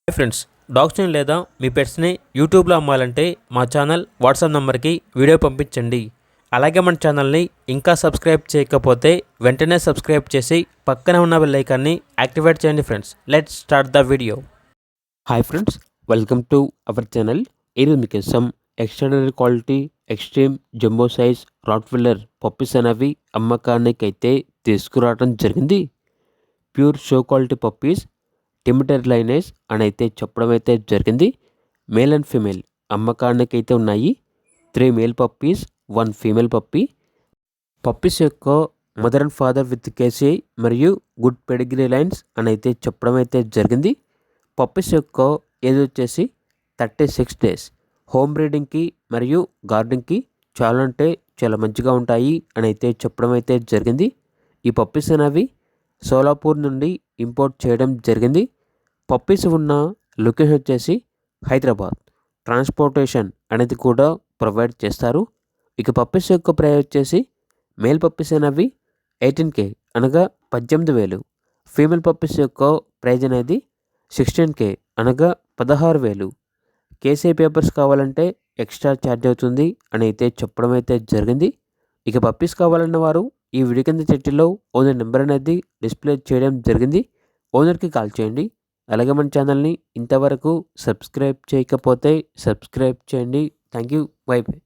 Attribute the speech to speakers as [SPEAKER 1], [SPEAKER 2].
[SPEAKER 1] Hi friends, డాగ్స్ని లేదా మీ పెట్స్ని యూట్యూబ్లో అమ్మాలంటే మా ఛానల్ వాట్సాప్ నెంబర్కి వీడియో పంపించండి. అలాగే మన ఛానల్ని ఇంకా సబ్స్క్రైబ్ చేయకపోతే వెంటనే సబ్స్క్రైబ్ చేసి పక్కనే ఉన్న బెల్ ఐకాన్ని యాక్టివేట్ చేయండి friends. Let's start the video. Hi friends, welcome to our channel. ఈరోజు మీకోసం extraordinary quality extreme jumbo size Rottweiler puppies అనేవి అమ్మకానికి అయితే తీసుకురావడం జరిగింది. ప్యూర్ షో క్వాలిటీ పప్పీస్, టిమిటర్ లైనేజ్ అని అయితే చెప్పడం అయితే జరిగింది. మేల్ అండ్ ఫీమేల్ అమ్మకానికి అయితే ఉన్నాయి. 3 male puppies, 1 female puppy. Puppies యొక్క mother and father with KCI మరియు గుడ్ పెడిగ్రీ లైన్స్ అని అయితే చెప్పడం అయితే జరిగింది. పప్పీస్ యొక్క ఏజ్ వచ్చేసి 36 డేస్. హోమ్ బ్రీడింగ్కి మరియు గార్డెనింగ్కి చాలా అంటే చాలా మంచిగా ఉంటాయి అని అయితే చెప్పడం అయితే జరిగింది. ఈ పప్పీస్ అనేవి సోలాపూర్ నుండి ఇంపోర్ట్ చేయడం జరిగింది. పప్పీస్ ఉన్న లొకేషన్ వచ్చేసి హైదరాబాద్. ట్రాన్స్పోర్టేషన్ అనేది కూడా ప్రొవైడ్ చేస్తారు. ఇక పప్పీస్ యొక్క ప్రైస్ వచ్చేసి మేల్ పప్పీస్ అనేవి 18K అనగా 18,000. ఫీమేల్ పప్పీస్ యొక్క ప్రైజ్ అనేది 16K అనగా 16,000. కేసీఐ పేపర్స్ కావాలంటే ఎక్స్ట్రా ఛార్జ్ అవుతుంది అని అయితే చెప్పడం అయితే జరిగింది. ఇక పప్పీస్ కావాలన్న వారు ఈ వీడియో కింద చిట్టిలో ఓనర్ నెంబర్ అనేది డిస్ప్లే చేయడం జరిగింది. ఓనర్కి కాల్ చేయండి. అలాగే మన ఛానల్ని ఇంతవరకు సబ్స్క్రైబ్ చేయకపోతే సబ్స్క్రైబ్ చేయండి. Thank you. By by.